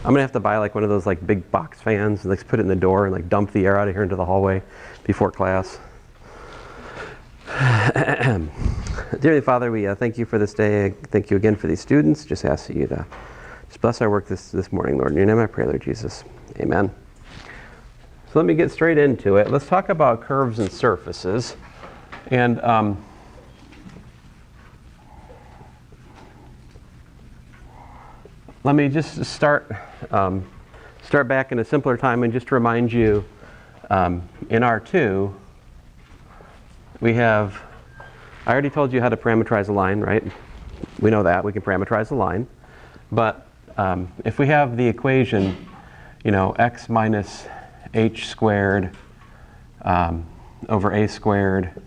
I'm gonna have to buy like one of those like big box fans and like put it in the door and like dump the air out of here into the hallway before class. Dearly Father, we thank you for this day. Thank you again for these students. Just ask you to just bless our work this morning, Lord. In your name I pray, Lord Jesus. Amen. So let me get straight into it. Let's talk about curves and surfaces. And let me just start back in a simpler time and just remind you, in R2, we have, I already told you how to parametrize a line, right? We know that, we can parametrize a line. But if we have the equation, x minus h squared over a squared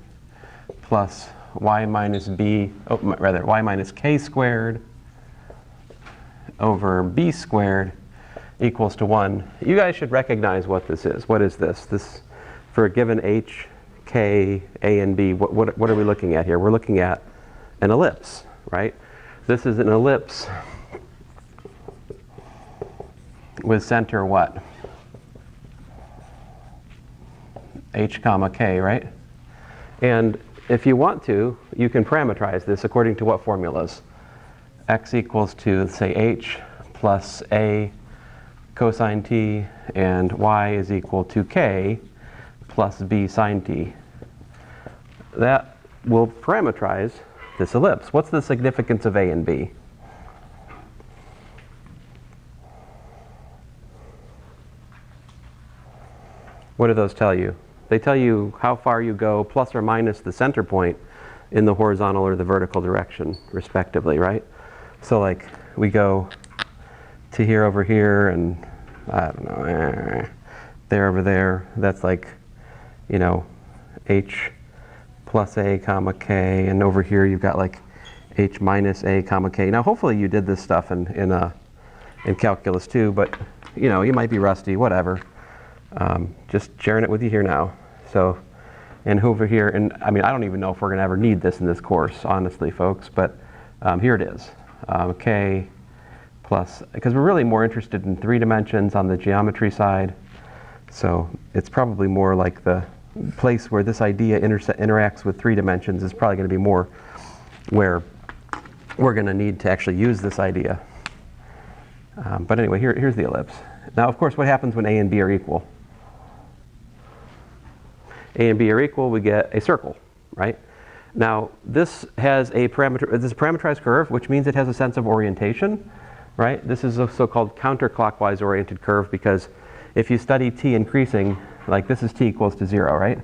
plus y minus y minus k squared over b squared equals to 1. You guys should recognize what this is. What is this? This, for a given h, k, a, and b, what are we looking at here? We're looking at an ellipse, right? This is an ellipse with center what? H comma k, right? And if you want to, you can parametrize this according to what formulas? X equals to, say, h plus a cosine t, and y is equal to k plus b sine t. That will parametrize this ellipse. What's the significance of a and b? What do those tell you? They tell you how far you go plus or minus the center point in the horizontal or the vertical direction, respectively, right? So like we go to here over here and I don't know, there over there. That's like, h plus a comma k, and over here you've got like h minus a comma k. Now hopefully you did this stuff in calculus too, but you might be rusty, whatever. Just sharing it with you here now. So, and over here, and I mean I don't even know if we're gonna ever need this in this course, honestly, folks, but here it is. K plus, because we're really more interested in 3 dimensions on the geometry side, so it's probably more like the place where this idea interacts with 3 dimensions is probably going to be more where we're going to need to actually use this idea. But anyway, here's the ellipse. Now, of course, what happens when a and b are equal? A and b are equal, we get a circle, right? Now, this has this is a parametrized curve, which means it has a sense of orientation, right? This is a so-called counterclockwise oriented curve because if you study t increasing, like this is t equals to 0, right?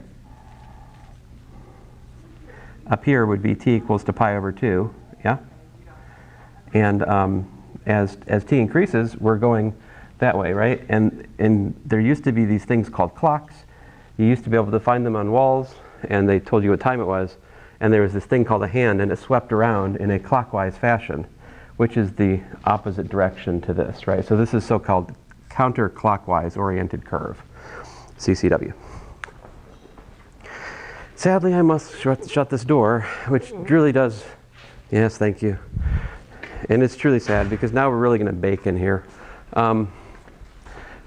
Up here would be t equals to pi over 2, yeah? And as t increases, we're going that way, right? And there used to be these things called clocks. You used to be able to find them on walls, and they told you what time it was. And there was this thing called a hand, and it swept around in a clockwise fashion, which is the opposite direction to this, right? So this is so-called counterclockwise oriented curve, CCW. Sadly, I must shut this door, which truly does, yes, thank you. And it's truly sad because now we're really going to bake in here.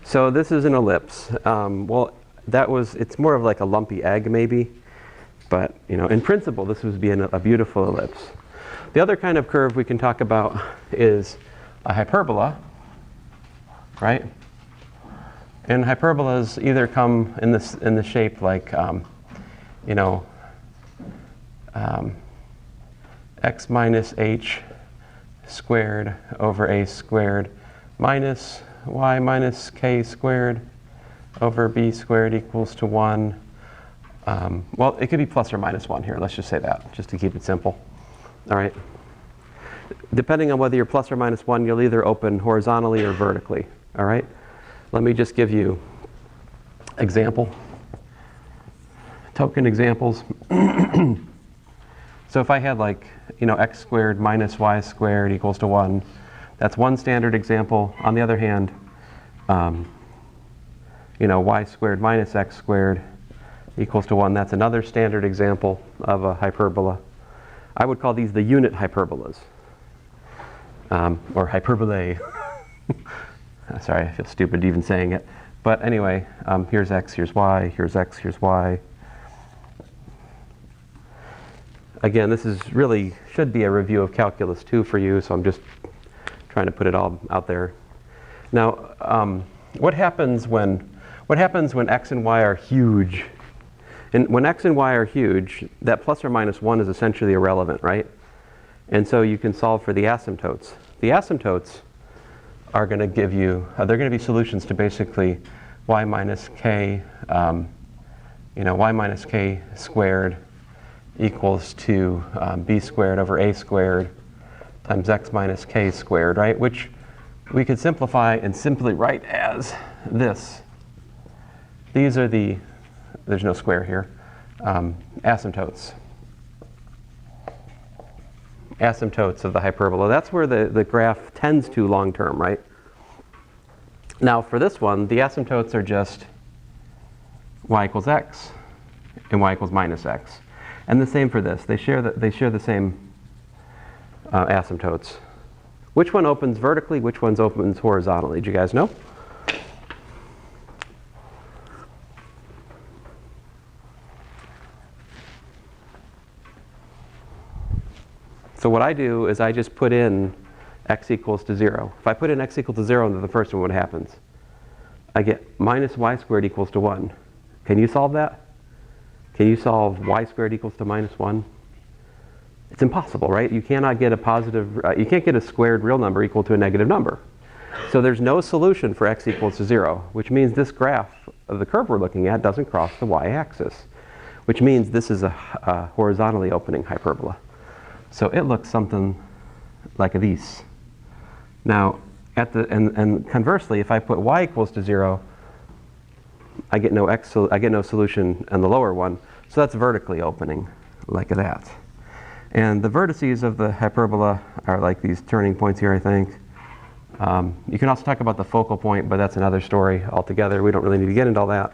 So this is an ellipse. Well, it's more of like a lumpy egg maybe, but in principle, this would be a beautiful ellipse. The other kind of curve we can talk about is a hyperbola, right? And hyperbolas either come in the shape like, x minus h squared over a squared minus y minus k squared over b squared equals to 1. Well, it could be plus or minus 1 here. Let's just say that, just to keep it simple. All right. Depending on whether you're plus or minus 1, you'll either open horizontally or vertically. All right. Let me just give you token examples. So if I had like, x squared minus y squared equals to 1, that's one standard example. On the other hand, y squared minus x squared equals to 1. That's another standard example of a hyperbola. I would call these the unit hyperbolas, or hyperbolae. Sorry, I feel stupid even saying it. But anyway, here's x, here's y, here's x, here's y. Again, this is really should be a review of Calculus 2 for you, so I'm just trying to put it all out there. Now, what happens when x and y are huge? And when x and y are huge, that plus or minus 1 is essentially irrelevant, right? And so you can solve for the asymptotes. The asymptotes are going to give you, they're going to be solutions to basically y minus k, y minus k squared equals to b squared over a squared times x minus k squared, right? Which we could simplify and simply write as this. These are the, there's no square here, asymptotes. Asymptotes of the hyperbola. That's where the graph tends to long term, right? Now for this one, the asymptotes are just y equals x and y equals minus x. And the same for this. They share the same asymptotes. Which one opens vertically? Which one opens horizontally? Do you guys know? So what I do is I just put in x equals to 0. If I put in x equal to 0 into the first one, what happens? I get minus y squared equals to 1. Can you solve that? Can you solve y squared equals to minus 1? It's impossible, right? You cannot get a positive, you can't get a squared real number equal to a negative number. So there's no solution for x equals to 0, which means this graph of the curve we're looking at doesn't cross the y-axis, which means this is a horizontally opening hyperbola. So it looks something like this. Now, and conversely, if I put y equals to 0, I get no solution in the lower one. So that's vertically opening, like that. And the vertices of the hyperbola are like these turning points here, I think. You can also talk about the focal point, but that's another story altogether. We don't really need to get into all that.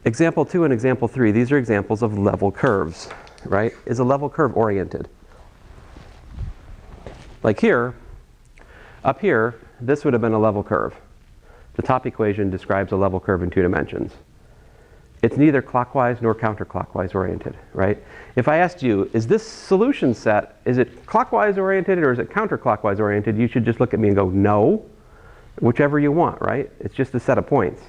Example 2 and example 3, these are examples of level curves, right? Is a level curve oriented? Like here, up here, this would have been a level curve. The top equation describes a level curve in 2 dimensions. It's neither clockwise nor counterclockwise oriented, right? If I asked you, is this solution set, is it clockwise oriented or is it counterclockwise oriented? You should just look at me and go, no, whichever you want, right? It's just a set of points.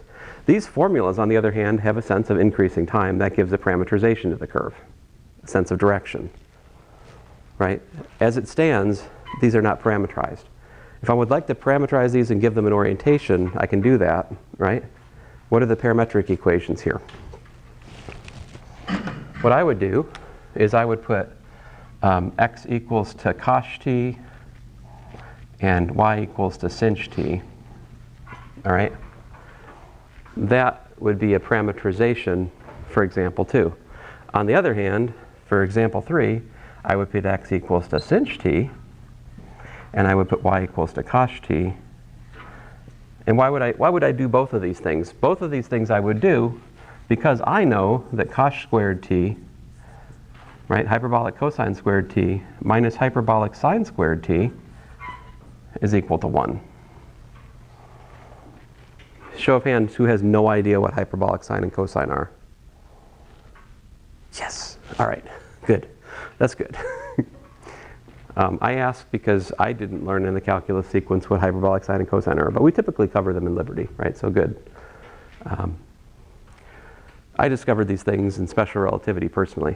These formulas, on the other hand, have a sense of increasing time. That gives a parametrization to the curve, a sense of direction, right? As it stands, these are not parametrized. If I would like to parametrize these and give them an orientation, I can do that, right? What are the parametric equations here? What I would do is I would put x equals to cos t and y equals to sinh t, all right? That would be a parametrization for example 2. On the other hand, for example 3, I would put x equals to sinh t, and I would put y equals to cos t. And why would I do both of these things? Both of these things I would do because I know that cos squared t, right, hyperbolic cosine squared t minus hyperbolic sine squared t is equal to 1. Show of hands, who has no idea what hyperbolic sine and cosine are? Yes. All right. Good. That's good. I asked because I didn't learn in the calculus sequence what hyperbolic sine and cosine are, but we typically cover them in Liberty, right? So good. I discovered these things in special relativity personally.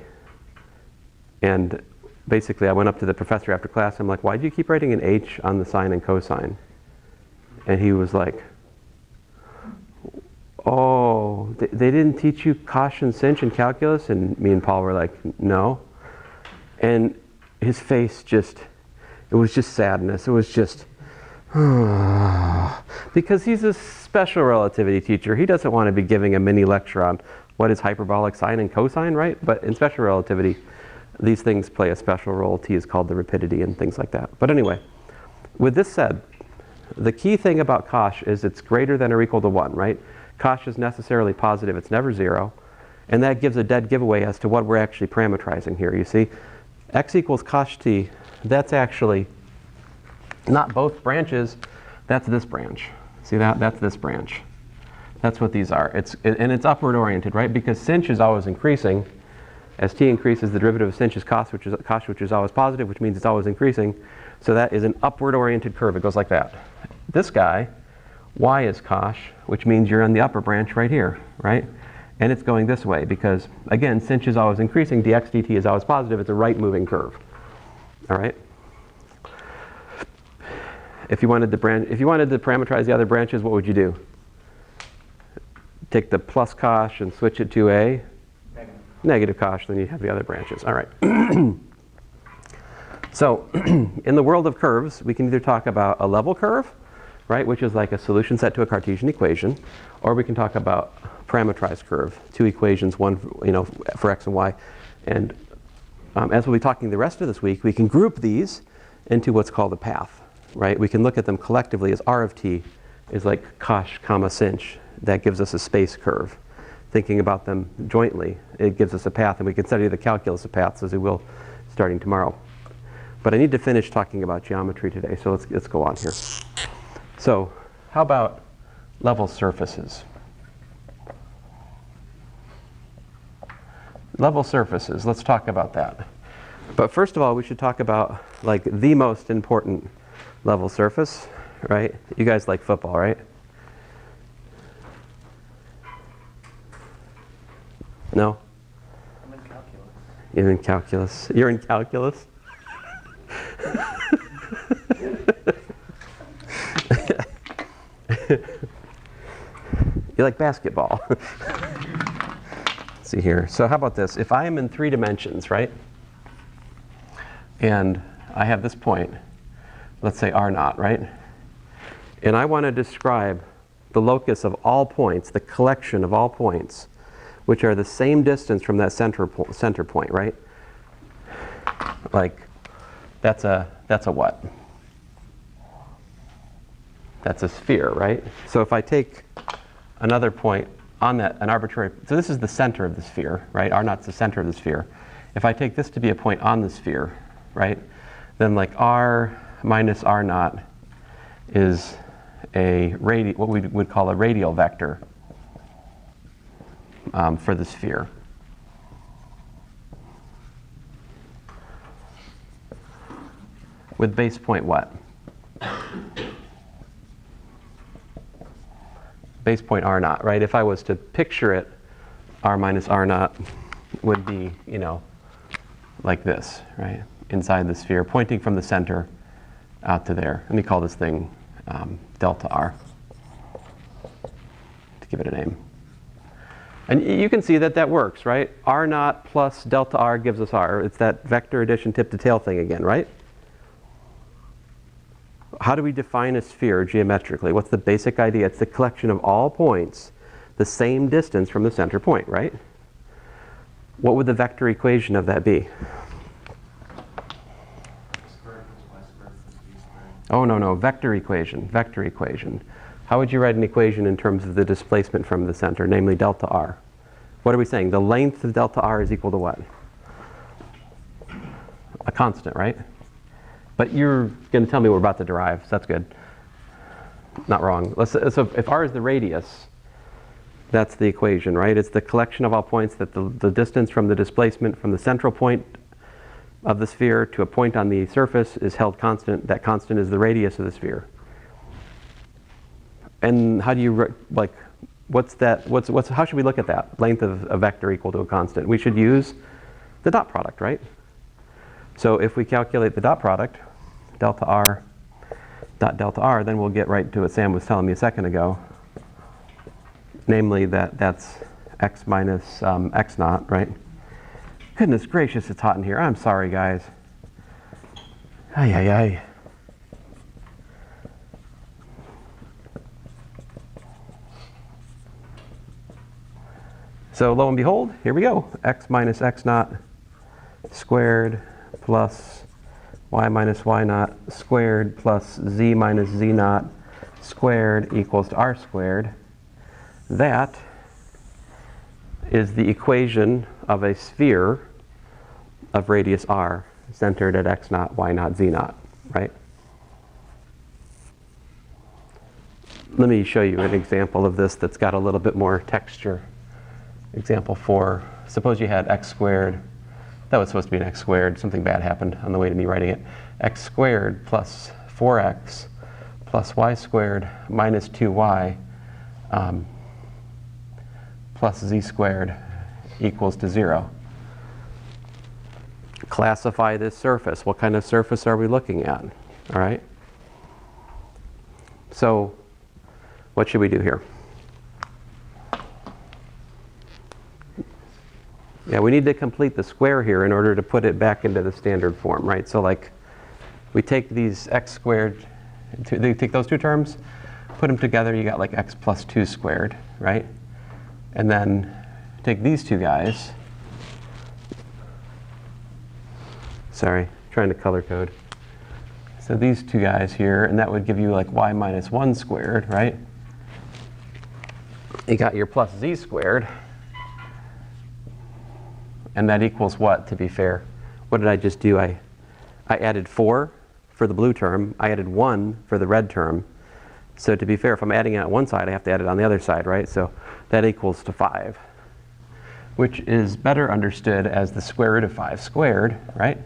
And basically I went up to the professor after class. I'm like, why do you keep writing an H on the sine and cosine? And he was like, oh, they didn't teach you cos and sinh in calculus? And me and Paul were like, no. And his face it was just sadness. It was just, because he's a special relativity teacher. He doesn't want to be giving a mini lecture on what is hyperbolic sine and cosine, right? But in special relativity, these things play a special role. T is called the rapidity and things like that. But anyway, with this said, the key thing about cos is it's greater than or equal to 1, right? Cos is necessarily positive. It's never 0. And that gives a dead giveaway as to what we're actually parametrizing here. You see, x equals cos t, that's actually Not both branches, that's this branch. See that? That's this branch. That's what these are. And it's upward oriented, right? Because sinh is always increasing. As t increases, the derivative of sinh is cos, which is always positive, which means it's always increasing. So that is an upward oriented curve. It goes like that. This guy, y is cos, which means you're on the upper branch right here, right? And it's going this way because, again, sinh is always increasing, dx dt is always positive. It's a right moving curve. All right? If you wanted to parameterize the other branches, what would you do? Take the plus cos and switch it to a negative cos, then you have the other branches. All right. So in the world of curves, we can either talk about a level curve, right, which is like a solution set to a Cartesian equation, or we can talk about parametrized curve, two equations, one for x and y. And as we'll be talking the rest of this week, we can group these into what's called a path, right? We can look at them collectively as r of t is like cos comma sinh. That gives us a space curve. Thinking about them jointly, it gives us a path, and we can study the calculus of paths as we will starting tomorrow. But I need to finish talking about geometry today, so let's go on here. So how about level surfaces? Level surfaces, let's talk about that. But first of all, we should talk about like the most important level surface, right? You guys like football, right? No? I'm in calculus. You're in calculus. You're in calculus? You like basketball. Let's see here. So how about this? If I am in 3 dimensions, right? And I have this point, let's say r naught, right? And I want to describe the locus of all points, the collection of all points, which are the same distance from that center point, right? Like, that's a what? That's a sphere, right? So if I take another point on that, an arbitrary, so this is the center of the sphere, right? R naught's the center of the sphere. If I take this to be a point on the sphere, right? Then like r minus r naught is what we would call a radial vector for the sphere. With base point what? Base point r naught, right? If I was to picture it, r minus r naught would be, like this, right? Inside the sphere, pointing from the center out to there. Let me call this thing delta r, to give it a name. And you can see that works, right? R naught plus delta r gives us r. It's that vector addition tip to tail thing again, right? How do we define a sphere geometrically? What's the basic idea? It's the collection of all points the same distance from the center point, right? What would the vector equation of that be? Oh, no, vector equation. How would you write an equation in terms of the displacement from the center, namely delta r? What are we saying? The length of delta r is equal to what? A constant, right? But you're going to tell me we're about to derive, so that's good. Not wrong. So if r is the radius, that's the equation, right? It's the collection of all points that the distance from the displacement from the central point of the sphere to a point on the surface is held constant. That constant is the radius of the sphere. And how do you, how should we look at that? Length of a vector equal to a constant. We should use the dot product, right? So if we calculate the dot product, delta r dot delta r, then we'll get right to what Sam was telling me a second ago. Namely that's x minus x naught, right? Goodness gracious, it's hot in here. I'm sorry, guys. Ay, ay, ay. So lo and behold, here we go. X minus x naught squared plus y minus y naught squared plus z minus z naught squared equals to r squared. That is the equation of a sphere of radius r centered at x naught, y naught, z naught, right? let me show you an example of this that's got a little bit more texture. Example 4, suppose you had x squared. That was supposed to be an x squared. Something bad happened on the way to me writing it. X squared plus 4x plus y squared minus 2y plus z squared equals to 0. Classify this surface. What kind of surface are we looking at? All right. So what should we do here? Yeah, we need to complete the square here in order to put it back into the standard form, right? So like we take these x squared, they take those two terms, put them together, you got like x plus 2 squared, right? And then take these two guys. Sorry, trying to color code. So these two guys here, and that would give you like y minus 1 squared, right? You got your plus z squared. And that equals what, to be fair? What did I just do? I added 4 for the blue term. I added 1 for the red term. So to be fair, if I'm adding it on one side, I have to add it on the other side, right? So that equals to 5, which is better understood as the square root of 5 squared, right?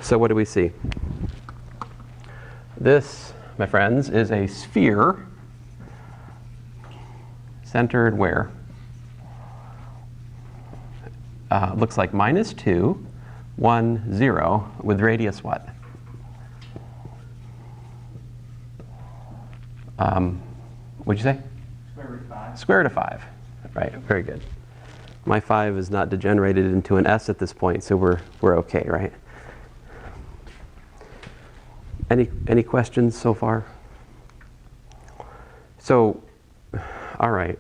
So what do we see? This, my friends, is a sphere centered where? Looks like minus 2, 1, 0, with radius what? What'd you say? Square root of 5. Square root of 5. Right, very good. My 5 is not degenerated into an s at this point, so we're okay, right? Any questions so far? So, all right.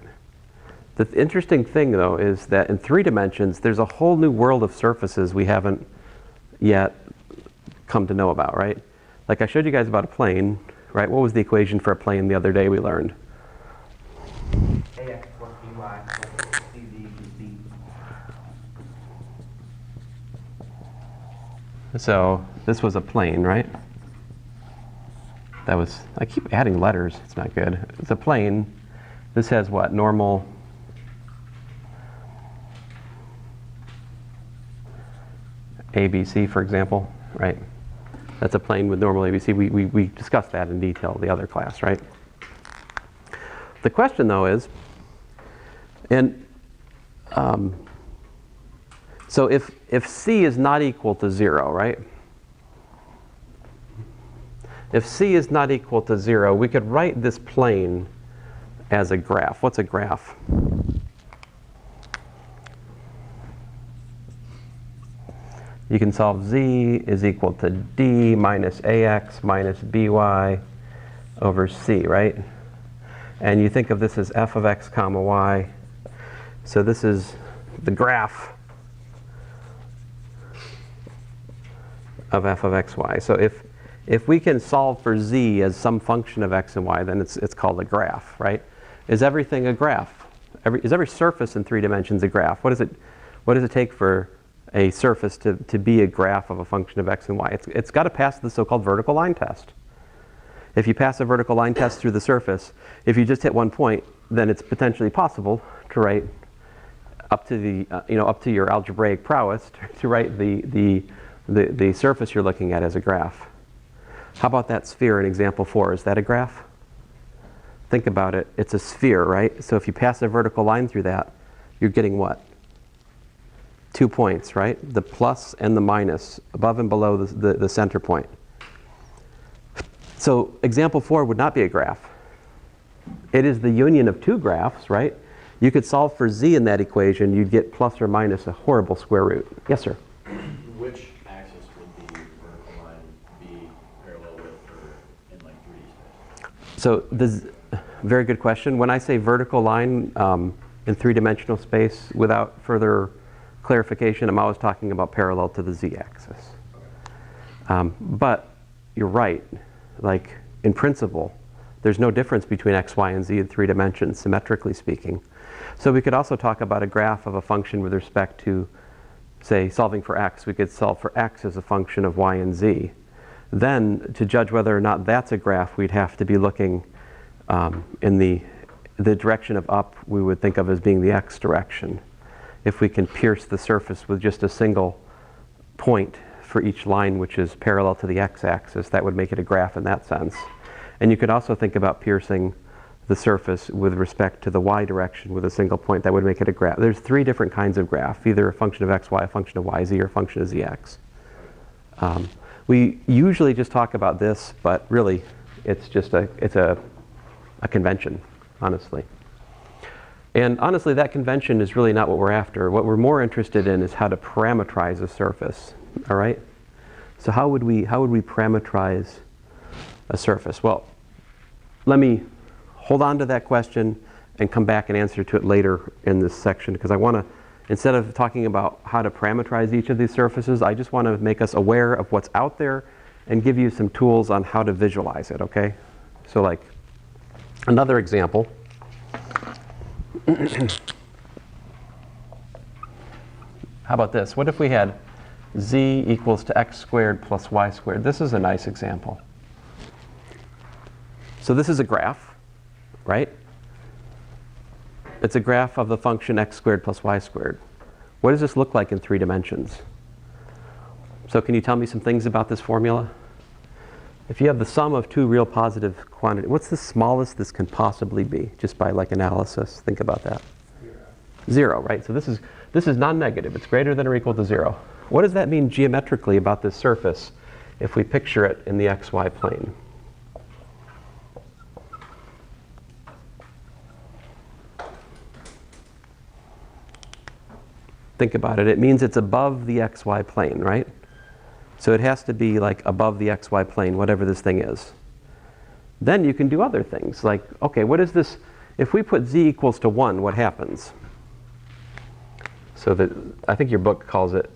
The interesting thing, though, is that in 3 dimensions, there's a whole new world of surfaces we haven't yet come to know about, right? Like I showed you guys about a plane, right? What was the equation for a plane the other day we learned? AX plus BY plus CZ equals B. So this was a plane, right? That was, I keep adding letters, it's not good. It's a plane. This has what? Normal ABC, for example, right? That's a plane with normal ABC. We discussed that in detail the other class, right? The question, though, is, and so if C is not equal to 0, right? If C is not equal to 0, we could write this plane as a graph. What's a graph? You can solve Z is equal to D minus AX minus BY over C, right? And you think of this as f of x comma y. So this is the graph of f of x, y. So if we can solve for Z as some function of x and y, then it's called a graph, right? Is everything a graph? Is every surface in 3 dimensions a graph? What does it take for a surface to be a graph of a function of x and y? It's got to pass the so-called vertical line test. If you pass a vertical line test through the surface, if you just hit one point, then it's potentially possible to write up to the up to your algebraic prowess to write the surface you're looking at as a graph. How about that sphere in example 4? Is that a graph? Think about it. It's a sphere, right? So if you pass a vertical line through that, you're getting what? 2 points, right? The plus and the minus, above and below the center point. So example 4 would not be a graph. It is the union of 2 graphs, right? You could solve for Z in that equation. You'd get plus or minus a horrible square root. Yes, sir? Which axis would the vertical line be parallel with in like 3D space? So this, very good question. When I say vertical line in 3-dimensional space, without further clarification, I'm always talking about parallel to the z-axis. But you're right. Like, in principle, there's no difference between x, y, and z in 3 dimensions, symmetrically speaking. So we could also talk about a graph of a function with respect to, say, solving for x. We could solve for x as a function of y and z. Then, to judge whether or not that's a graph, we'd have to be looking In the direction of up, we would think of as being the x direction. If we can pierce the surface with just a single point for each line which is parallel to the x-axis, that would make it a graph in that sense. And you could also think about piercing the surface with respect to the y direction with a single point. That would make it a graph. There's three different kinds of graph, either a function of xy, a function of yz, or a function of zx. We usually just talk about this, but really it's just a convention, honestly. And honestly, that convention is really not what we're after. What we're more interested in is how to parametrize a surface. All right? So how would we parametrize a surface? Well, let me hold on to that question and come back and answer to it later in this section, because I want to, instead of talking about how to parametrize each of these surfaces, I just want to make us aware of what's out there and give you some tools on how to visualize it, okay? So like, another example. How about this? What if we had z equals to x squared plus y squared? This is a nice example. So this is a graph, right? It's a graph of the function x squared plus y squared. What does this look like in 3 dimensions? So can you tell me some things about this formula? If you have the sum of 2 real positive quantities, what's the smallest this can possibly be, just by like analysis? Think about that. 0, right? So this is non-negative. It's greater than or equal to 0. What does that mean geometrically about this surface if we picture it in the xy plane? Think about it. It means it's above the xy plane, right? So it has to be like above the xy plane, whatever this thing is. Then you can do other things, like, okay, what is this? If we put z equals to 1, what happens? So that, I think your book calls it,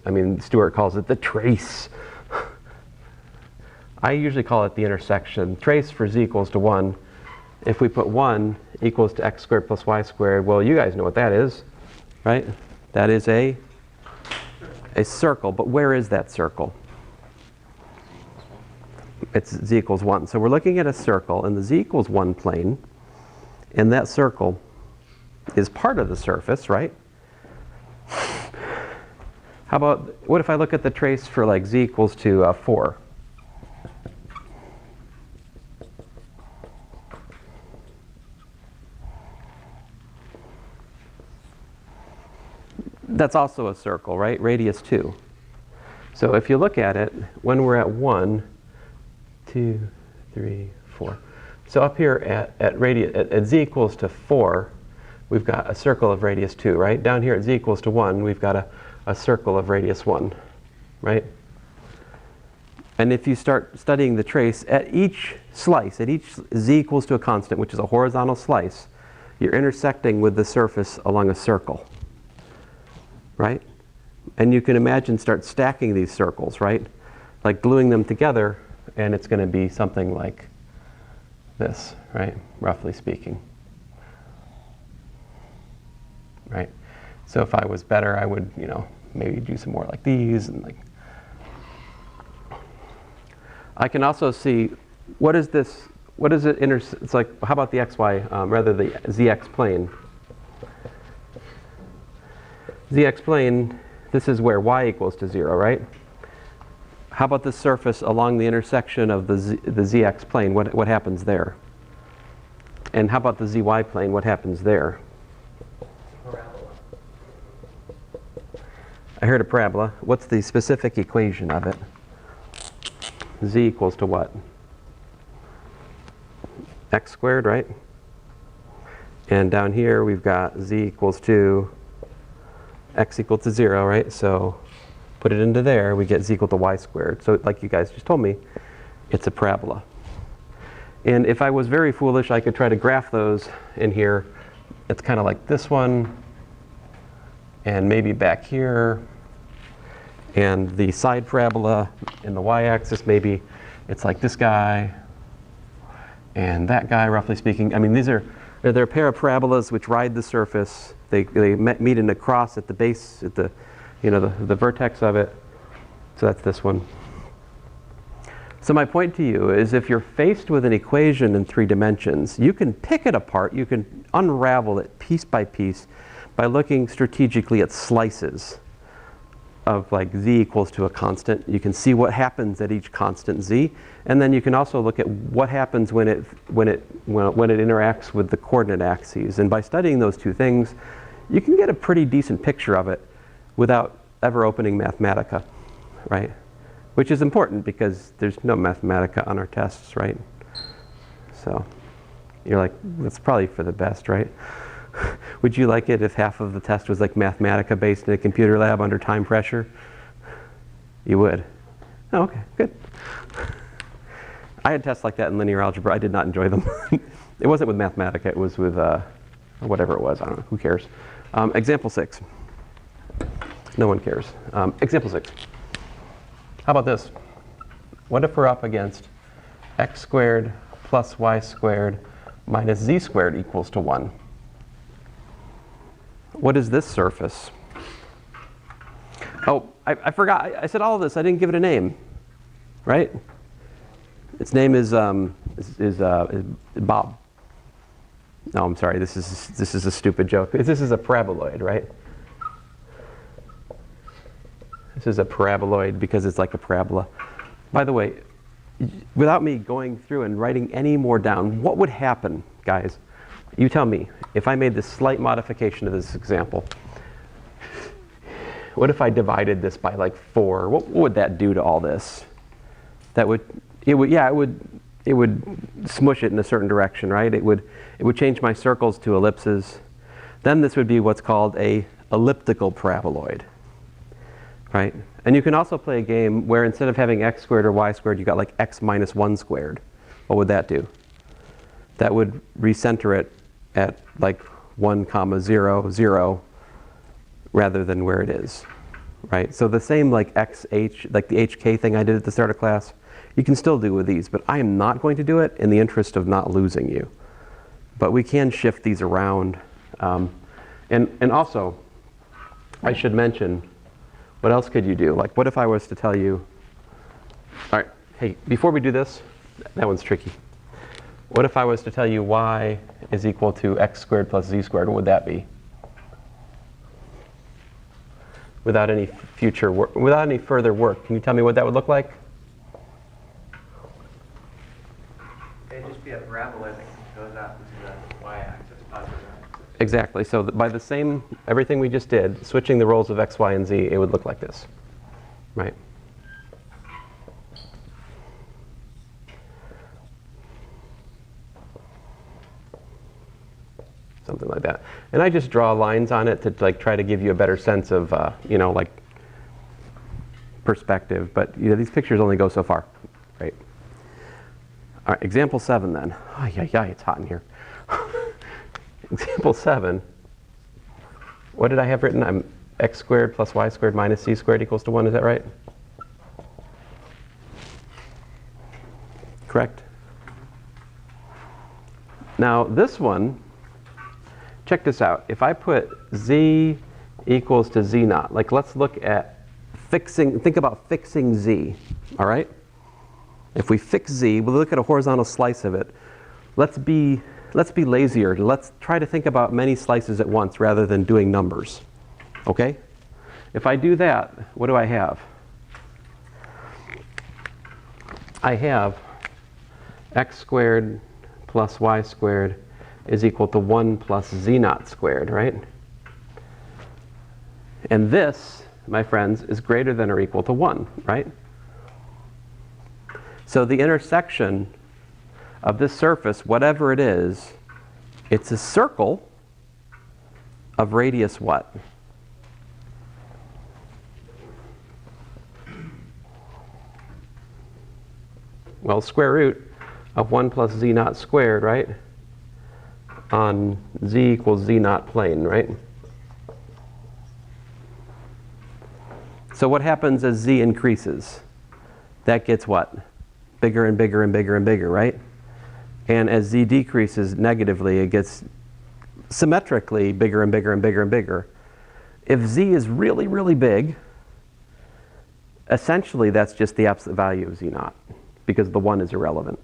Stuart calls it the trace. I usually call it the intersection. Trace for z equals to 1. If we put 1 equals to x squared plus y squared, well, you guys know what that is, right? That is a circle, but where is that circle? It's z equals 1. So we're looking at a circle in the z equals 1 plane, and that circle is part of the surface, right? How about, what if I look at the trace for like z equals to 4? That's also a circle, right? Radius 2. So if you look at it, when we're at 1, 2, 3, 4. So up here at z equals to 4, we've got a circle of radius 2, right? Down here at z equals to 1, we've got a circle of radius 1, right? And if you start studying the trace, at each slice, at each z equals to a constant, which is a horizontal slice, you're intersecting with the surface along a circle, right? And you can imagine start stacking these circles, right? Like gluing them together, and it's going to be something like this, right? Roughly speaking. Right? So if I was better, I would, maybe do some more like these, and like. I can also see, what is this, what is it, it's like, how about the xy, rather the zx plane? Zx plane, this is where y equals to 0, right? How about the surface along the intersection of the zx plane? What happens there? And how about the zy plane? What happens there? Parabola. I heard a parabola. What's the specific equation of it? Z equals to what? X squared, right? And down here we've got z equals to x equal to 0, right? So put it into there, we get z equal to y squared. So like you guys just told me, it's a parabola. And if I was very foolish, I could try to graph those in here. It's kind of like this one, and maybe back here. And the side parabola in the y-axis, maybe it's like this guy and that guy, roughly speaking. They're a pair of parabolas which ride the surface. They meet in a cross at the base, at the vertex of it. So that's this one. So my point to you is if you're faced with an equation in 3 dimensions, you can pick it apart, you can unravel it piece by piece by looking strategically at slices of like z equals to a constant. You can see what happens at each constant z, and then you can also look at what happens when it interacts with the coordinate axes. And by studying those 2 things, you can get a pretty decent picture of it without ever opening Mathematica, right? Which is important because there's no Mathematica on our tests, right? So you're like, that's probably for the best, right? Would you like it if half of the test was like Mathematica based in a computer lab under time pressure? You would. Oh, okay, good. I had tests like that in linear algebra. I did not enjoy them. It wasn't with Mathematica, it was with whatever it was. I don't know, who cares? Example 6. No one cares. Example 6. How about this? What if we're up against x squared plus y squared minus z squared equals to 1? What is this surface? Oh, I forgot. I said all of this. I didn't give it a name, right? Its name is Bob. No, I'm sorry. This is a stupid joke. This is a paraboloid, right? This is a paraboloid because it's like a parabola. By the way, without me going through and writing any more down, what would happen, guys? You tell me, if I made this slight modification of this example. What if I divided this by like 4? What would that do to all this? It would smush it in a certain direction, right? It would change my circles to ellipses. Then this would be what's called a elliptical paraboloid. Right? And you can also play a game where instead of having x squared or y squared, you got like x minus 1 squared. What would that do? That would recenter it at like 1, 0, 0, rather than where it is. Right? So the same like xh, like the hk thing I did at the start of class, you can still do with these, but I am not going to do it in the interest of not losing you. But we can shift these around. And also, I should mention, what else could you do? Like, what if I was to tell you, all right, hey, before we do this, that one's tricky. What if I was to tell you y is equal to x squared plus z squared? What would that be? Without any future work, without any further work, can you tell me what that would look like? It'd just be a parabola that goes out into the y-axis, positive axis. Exactly. So by the same, everything we just did, switching the roles of x, y, and z, it would look like this, right? Something like that. And I just draw lines on it to like try to give you a better sense of, like perspective. But these pictures only go so far, right? All right, example 7 then. Oh, yeah, it's hot in here. Example 7. What did I have written? I'm x squared plus y squared minus z squared equals to 1. Is that right? Correct? Now this one, check this out. If I put z equals to z naught, like let's look at think about fixing z, all right? If we fix z, we'll look at a horizontal slice of it. Let's be lazier. Let's try to think about many slices at once rather than doing numbers, okay? If I do that, what do I have? I have x squared plus y squared is equal to 1 plus z naught squared, right? And this, my friends, is greater than or equal to 1, right? So the intersection of this surface, whatever it is, it's a circle of radius what? Well, square root of 1 plus z naught squared, right? On z equals z naught plane, right? So what happens as z increases? That gets what? Bigger and bigger and bigger and bigger, right? And as z decreases negatively, it gets symmetrically bigger and bigger and bigger and bigger. If z is really, really big, essentially that's just the absolute value of z naught, because the 1 is irrelevant.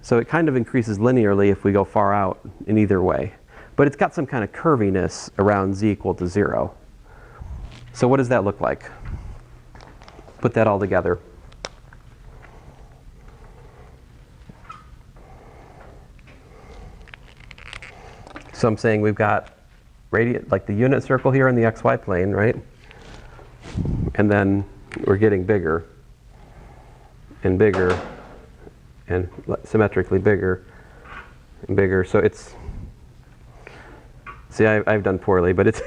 So it kind of increases linearly if we go far out in either way. But it's got some kind of curviness around z equal to 0. So what does that look like? Put that all together. So I'm saying we've got like the unit circle here in the xy plane, right? And then we're getting bigger and bigger and symmetrically bigger and bigger. So it's, see, I've done poorly, but it's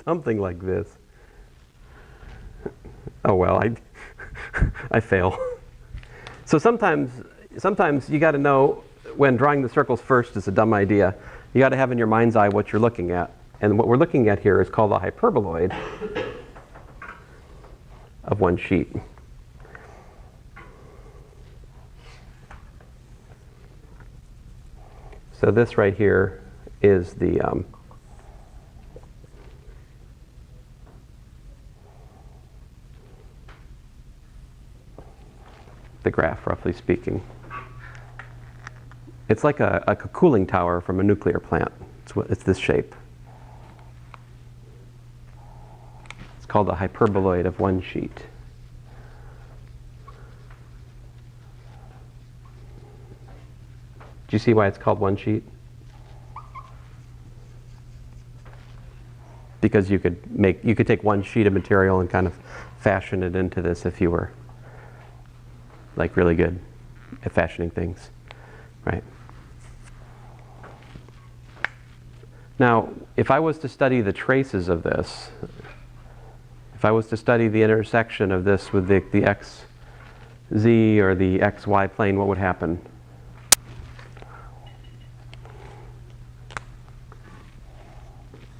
something like this. Oh well, I fail. So sometimes you got to know when drawing the circles first is a dumb idea. You got to have in your mind's eye what you're looking at. And what we're looking at here is called a hyperboloid of one sheet. So this right here is the graph, roughly speaking. It's like a cooling tower from a nuclear plant. It's this shape. It's called a hyperboloid of one sheet. Do you see why it's called one sheet? Because you could take one sheet of material and kind of fashion it into this if you were like really good at fashioning things, right? Now, if I was to study the traces of this, if I was to study the intersection of this with the xz or the xy plane, what would happen?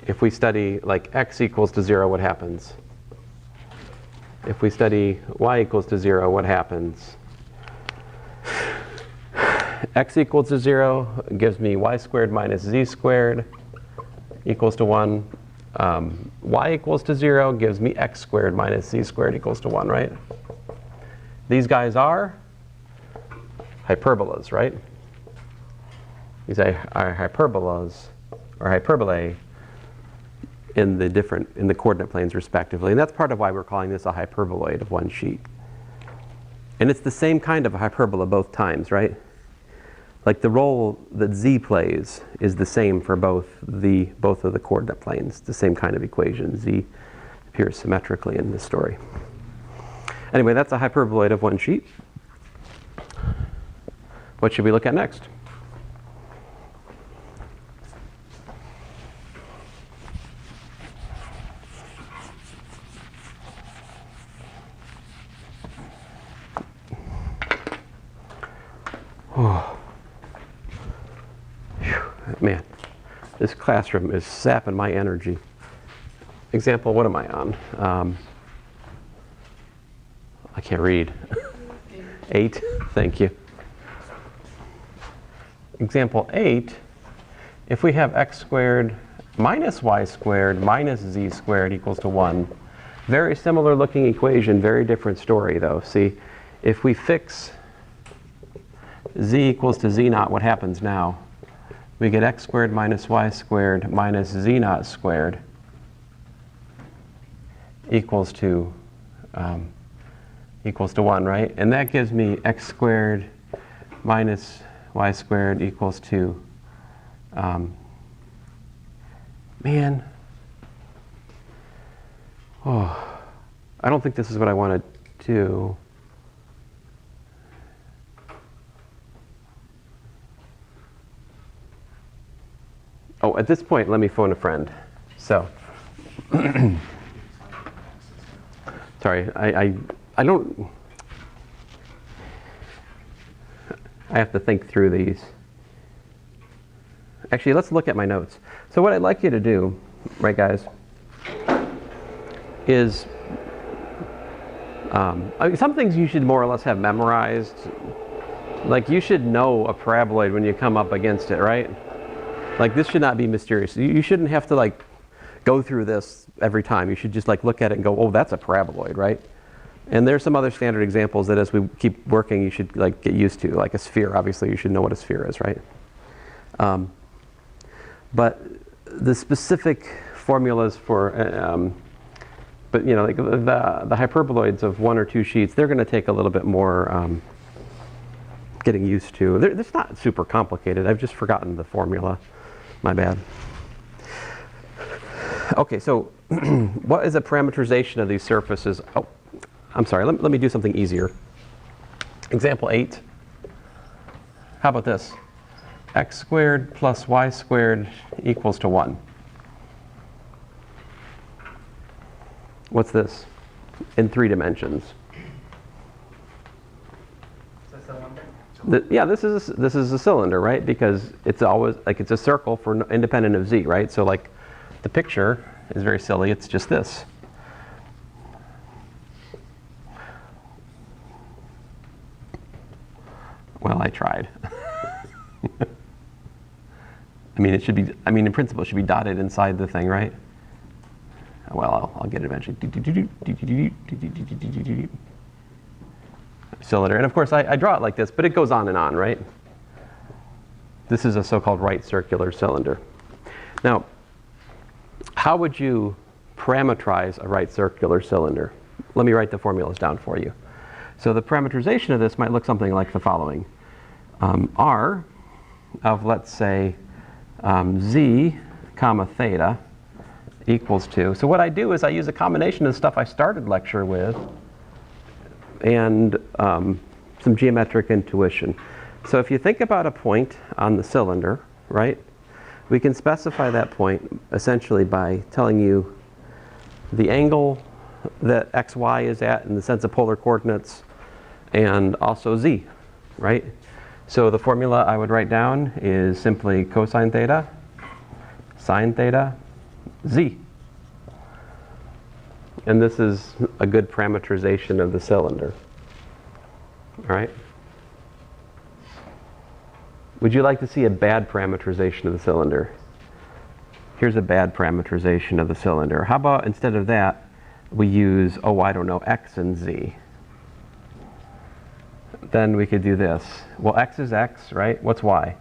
If we study like x equals to 0, what happens? If we study y equals to 0, what happens? X equals to 0 gives me y squared minus z squared equals to 1. Y equals to 0 gives me x squared minus z squared equals to 1, right? These guys are hyperbolas, right? These are hyperbolas, or hyperbolae, in the coordinate planes respectively. And that's part of why we're calling this a hyperboloid of one sheet. And it's the same kind of a hyperbola both times, right? Like the role that z plays is the same for both of the coordinate planes, the same kind of equation. Z appears symmetrically in this story. Anyway, that's a hyperboloid of one sheet. What should we look at next? Oh. Man, this classroom is sapping my energy. Example, what am I on? I can't read. 8, thank you. Example 8, if we have x squared minus y squared minus z squared equals to 1, very similar looking equation, very different story though. See, if we fix z equals to z naught, what happens now? We get x squared minus y squared minus z naught squared equals to 1, right? And that gives me x squared minus y squared equals to, man, oh, I don't think this is what I want to do. Oh, at this point, let me phone a friend. So, sorry, I don't, I have to think through these. Actually, let's look at my notes. So what I'd like you to do, right guys, is, some things you should more or less have memorized. Like you should know a paraboloid when you come up against it, right? Like this should not be mysterious. You shouldn't have to like go through this every time. You should just like look at it and go, oh, that's a paraboloid, right? And there's some other standard examples that as we keep working you should like get used to, like a sphere. Obviously you should know what a sphere is, right? But the specific formulas for, but you know, like the hyperboloids of 1 or 2 sheets, they're going to take a little bit more getting used to. It's not super complicated. I've just forgotten the formula. My bad. Okay, so what is a parametrization of these surfaces? Oh, I'm sorry. Let me do something easier. Example 8. How about this? X squared plus y squared equals to 1. What's this? In 3 dimensions. Is this cylinder? Yeah, this is a cylinder, right? Because it's always like it's a circle for independent of z, right? So like the picture is very silly. It's just this. Well, I tried. I mean, it should be. I mean, in principle, it should be dotted inside the thing, right? Well, I'll get it eventually. Cylinder, and of course, I draw it like this, but it goes on and on, right? This is a so-called right circular cylinder. Now, how would you parametrize a right circular cylinder? Let me write the formulas down for you. So the parametrization of this might look something like the following. R of, let's say, z comma theta equals to. So what I do is I use a combination of the stuff I started lecture with and some geometric intuition. So if you think about a point on the cylinder, right, we can specify that point essentially by telling you the angle that xy is at in the sense of polar coordinates and also z, right? So the formula I would write down is simply cosine theta, sine theta, z. And this is a good parametrization of the cylinder. All right? Would you like to see a bad parametrization of the cylinder? Here's a bad parametrization of the cylinder. How about instead of that, we use, oh, I don't know, x and z. Then we could do this. Well, x is x, right? What's y?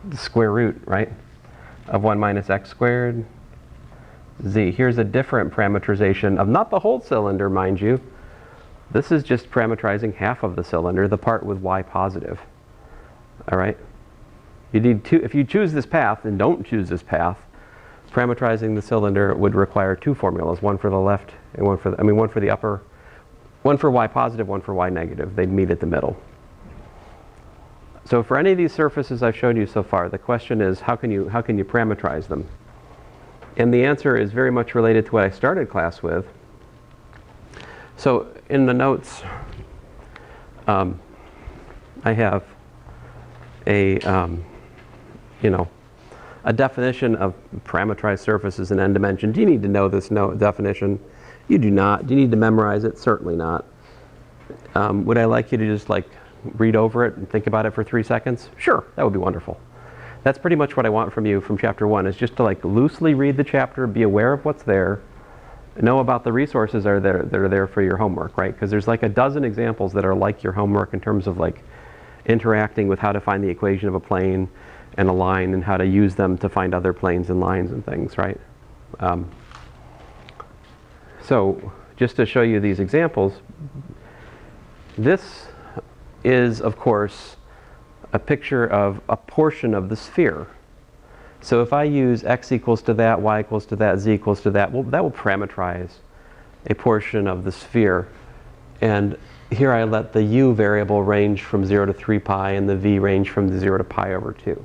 The square root, right? Of 1 minus x squared z. Here's a different parametrization of not the whole cylinder, mind you. This is just parametrizing half of the cylinder, the part with y positive. All right? You need two. If you choose this path and don't choose this path, parametrizing the cylinder would require 2 formulas, one for the left and one for the, one for the upper, one for y positive, one for y negative. They'd meet at the middle. So for any of these surfaces I've shown you so far, the question is how can you parametrize them? And the answer is very much related to what I started class with. So in the notes, I have a definition of parametrized surfaces in n dimension. Do you need to know this definition? You do not. Do you need to memorize it? Certainly not. Would I like you to just like read over it and think about it for 3 seconds? Sure, that would be wonderful. That's pretty much what I want from you from chapter 1, is just to like loosely read the chapter, be aware of what's there, know about the resources that are there for your homework, right? Because there's like a dozen examples that are like your homework in terms of like interacting with how to find the equation of a plane and a line and how to use them to find other planes and lines and things, right? So just to show you these examples, this is, of course, a picture of a portion of the sphere. So if I use x equals to that, y equals to that, z equals to that, well, that will parametrize a portion of the sphere. And here I let the u variable range from 0 to 3 pi and the v range from 0 to pi over 2.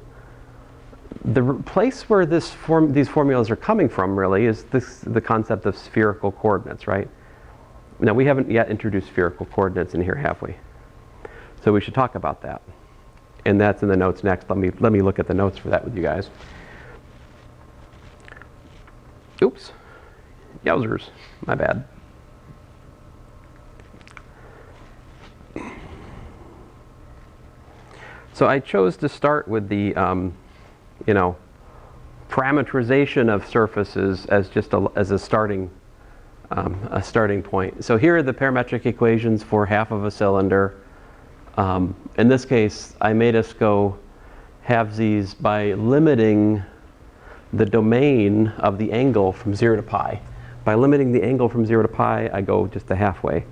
The place where these formulas are coming from really is the concept of spherical coordinates, right? Now we haven't yet introduced spherical coordinates in here, have we? So we should talk about that. And that's in the notes next. Let me look at the notes for that with you guys. Oops. Yowzers. My bad. So I chose to start with the, parametrization of surfaces as just as a starting a starting point. So here are the parametric equations for half of a cylinder. In this case, I made us go have these by limiting the domain of the angle from 0 to pi. By limiting the angle from 0 to pi, I go just the halfway.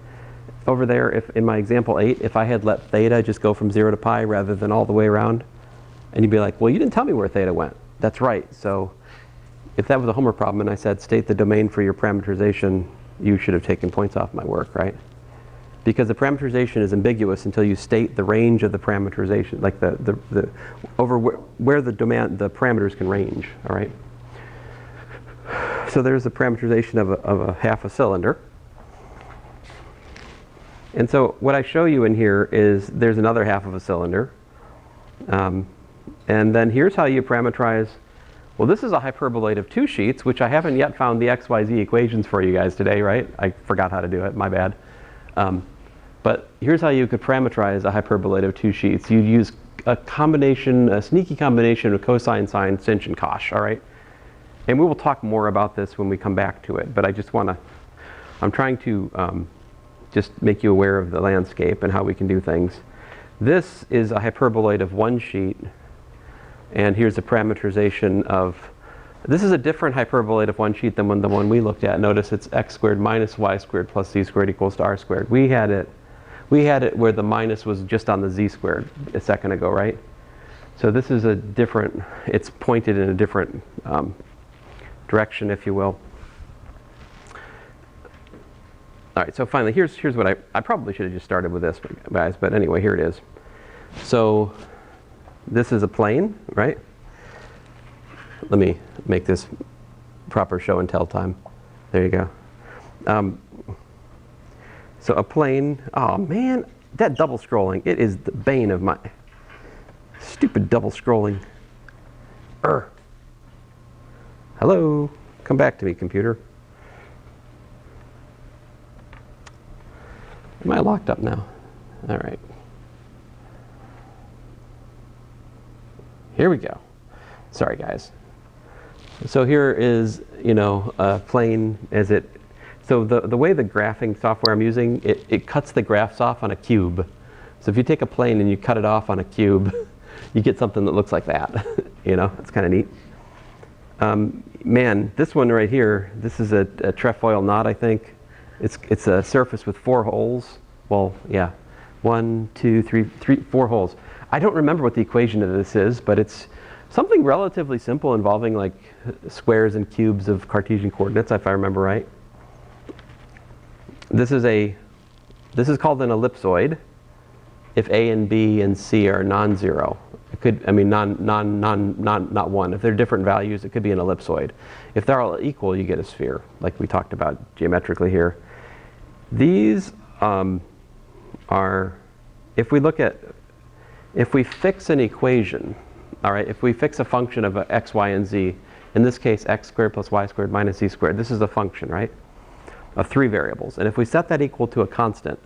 Over there, if in my example 8, if I had let theta just go from 0 to pi rather than all the way around, and you'd be like, well, you didn't tell me where theta went. That's right. So if that was a homework problem and I said, state the domain for your parametrization, you should have taken points off my work, right? Because the parametrization is ambiguous until you state the range of the parametrization, like the over where the parameters can range, all right? So there's the parametrization of a half a cylinder. And so what I show you in here is there's another half of a cylinder. And then here's how you parametrize. Well, this is a hyperbolate of 2 sheets, which I haven't yet found the XYZ equations for you guys today, right? I forgot how to do it, my bad. But here's how you could parametrize a hyperbolate of 2 sheets. You'd use a sneaky combination of cosine, sine, sinh, and cosh, all right? And we will talk more about this when we come back to it, but I just want to, I'm trying to just make you aware of the landscape and how we can do things. This is a hyperbolate of 1 sheet, and here's a parametrization of, this is a different hyperbolate of 1 sheet than the one we looked at. Notice it's x squared minus y squared plus z squared equals to r squared. We had it where the minus was just on the z squared a second ago, right? So this is a different, it's pointed in a different direction, if you will. All right, so finally, here's what I probably should have just started with this, guys, but anyway, here it is. So this is a plane, right? Let me make this proper show and tell time. There you go. So a plane, oh man, that double scrolling, it is the bane of my stupid double scrolling. Hello, come back to me, computer. Am I locked up now? All right. Here we go. Sorry, guys. So here is, a plane as it, so the way the graphing software I'm using, it cuts the graphs off on a cube. So if you take a plane and you cut it off on a cube, you get something that looks like that. It's kind of neat. Man, this one right here, this is a trefoil knot, I think. It's a surface with 4 holes. Well, yeah, 1, 2, 3, 4 holes. I don't remember what the equation of this is, but it's something relatively simple involving like squares and cubes of Cartesian coordinates, if I remember right. This is called an ellipsoid if A and B and C are non-zero. It could, not 1. If they're different values, it could be an ellipsoid. If they're all equal, you get a sphere, like we talked about geometrically here. These are, if we fix an equation, all right, if we fix a function of x, y, and z, in this case, x squared plus y squared minus z squared, this is a function, right, of 3 variables. And if we set that equal to a constant,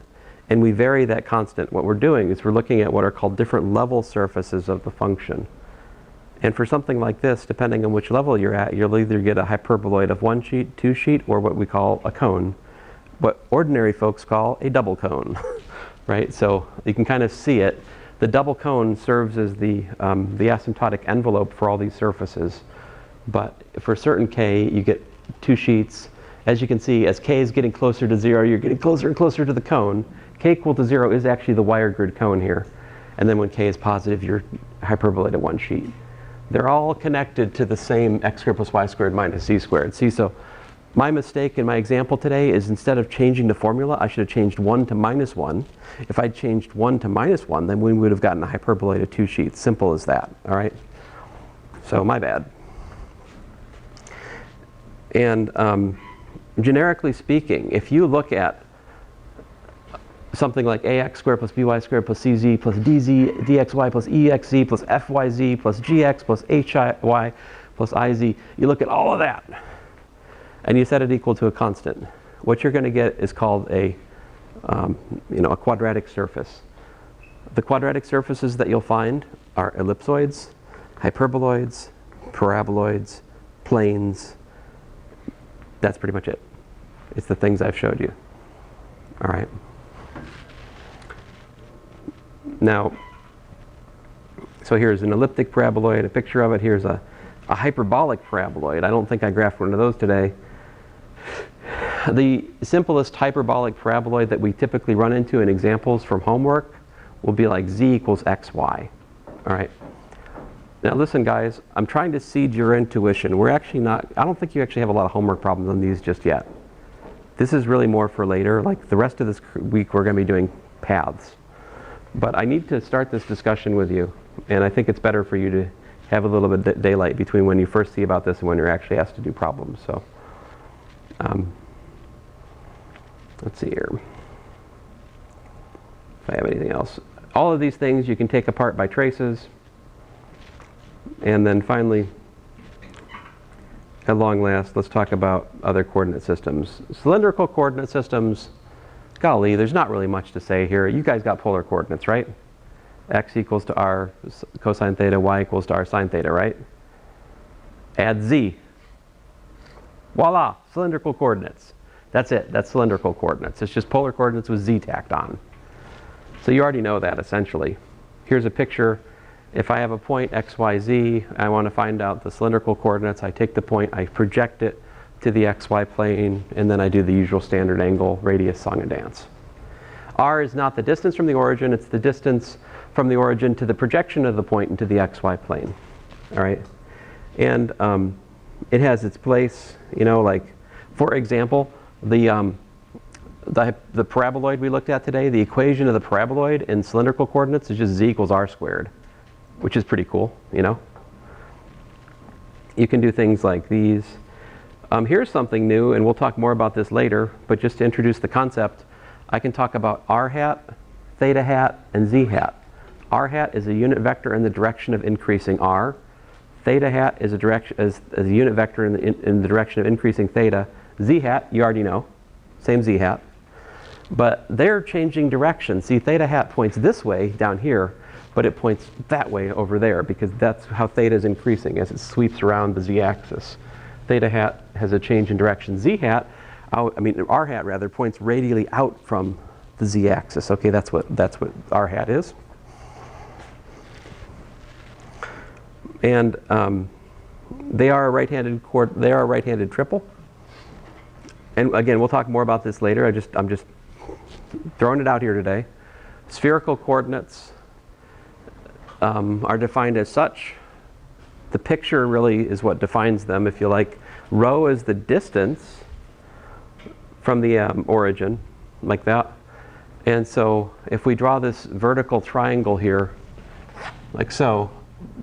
and we vary that constant, what we're doing is we're looking at what are called different level surfaces of the function. And for something like this, depending on which level you're at, you'll either get a hyperboloid of 1 sheet, 2 sheet, or what we call a cone. What ordinary folks call a double cone, right? So you can kind of see it. The double cone serves as the asymptotic envelope for all these surfaces. But for a certain k, you get 2 sheets. As you can see, as k is getting closer to 0, you're getting closer and closer to the cone. K equal to 0 is actually the wire grid cone here. And then when k is positive, you're hyperbolate at 1 sheet. They're all connected to the same x squared plus y squared minus z squared. See, so my mistake in my example today is instead of changing the formula, I should have changed 1 to minus 1. If I'd changed 1 to minus 1, then we would have gotten a hyperbolate of 2 sheets. Simple as that, all right? So my bad. And generically speaking, if you look at something like ax squared plus by squared plus cz plus dz, dxy plus exz plus fyz plus gx plus hy plus iz, you look at all of that, and you set it equal to a constant. What you're going to get is called a quadratic surface. The quadratic surfaces that you'll find are ellipsoids, hyperboloids, paraboloids, planes. That's pretty much it. It's the things I've showed you. All right. Now, so here's an elliptic paraboloid, a picture of it. Here's a hyperbolic paraboloid. I don't think I graphed one of those today. The simplest hyperbolic paraboloid that we typically run into in examples from homework will be like z equals xy. All right. Now listen, guys, I'm trying to seed your intuition. We're actually not, I don't think you actually have a lot of homework problems on these just yet. This is really more for later. Like the rest of this week, we're going to be doing paths. But I need to start this discussion with you. And I think it's better for you to have a little bit of daylight between when you first see about this and when you're actually asked to do problems. So let's see here. If I have anything else. All of these things you can take apart by traces. And then finally, at long last, let's talk about other coordinate systems. Cylindrical coordinate systems, golly, there's not really much to say here. You guys got polar coordinates, right? X equals to r cosine theta, y equals to r sine theta, right? Add z. Voila, cylindrical coordinates. That's it, that's cylindrical coordinates. It's just polar coordinates with z tacked on. So you already know that, essentially. Here's a picture. If I have a point x, y, z, I want to find out the cylindrical coordinates. I take the point, I project it to the xy plane, and then I do the usual standard angle, radius, song and dance. R is not the distance from the origin, it's the distance from the origin to the projection of the point into the xy plane. All right? And it has its place, you know, like, for example, the paraboloid we looked at today, the equation of the paraboloid in cylindrical coordinates is just z equals r squared, which is pretty cool, you know? You can do things like these. Here's something new, and we'll talk more about this later, but just to introduce the concept, I can talk about r hat, theta hat, and z hat. R hat is a unit vector in the direction of increasing r. Theta hat is a unit vector in the direction of increasing theta. Z hat, you already know, same z hat. But they're changing direction. See, theta hat points this way down here, but it points that way over there because that's how theta is increasing as it sweeps around the z-axis. Theta hat has a change in direction. Z hat, r hat rather, points radially out from the z-axis. Okay, that's what r hat is. And they are a right-handed triple. And again, we'll talk more about this later. I'm just throwing it out here today. Spherical coordinates are defined as such. The picture really is what defines them, if you like. Rho is the distance from the origin, like that. And so if we draw this vertical triangle here, like so,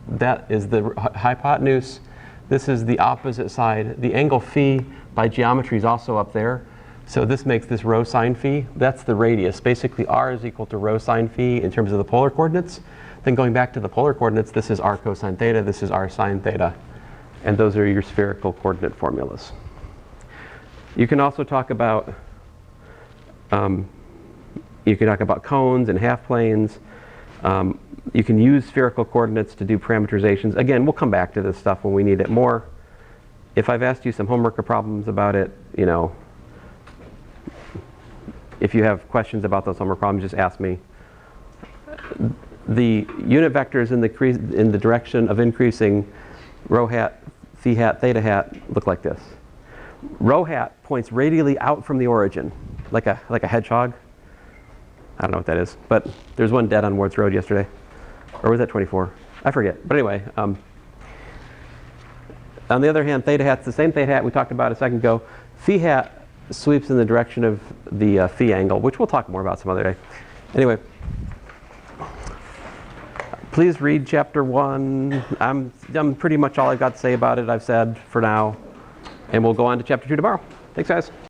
that is the hypotenuse. This is the opposite side. The angle phi by geometry is also up there. So this makes this rho sine phi. That's the radius. Basically, r is equal to rho sine phi in terms of the polar coordinates. Then going back to the polar coordinates, this is r cosine theta, this is r sine theta. And those are your spherical coordinate formulas. You can also talk about cones and half planes. You can use spherical coordinates to do parametrizations. Again, we'll come back to this stuff when we need it more. If I've asked you some homework or problems about it, you know, if you have questions about those homework problems, just ask me. The unit vectors in the direction of increasing rho hat, phi hat, theta hat look like this. Rho hat points radially out from the origin, like a hedgehog. I don't know what that is, but there's one dead on Wards Road yesterday. Or was that 24? I forget. But anyway, on the other hand, theta hat's the same theta hat we talked about a second ago. Phi hat sweeps in the direction of the phi angle, which we'll talk more about some other day. Anyway, please read chapter 1. I'm pretty much all I've got to say about it I've said for now. And we'll go on to chapter 2 tomorrow. Thanks, guys.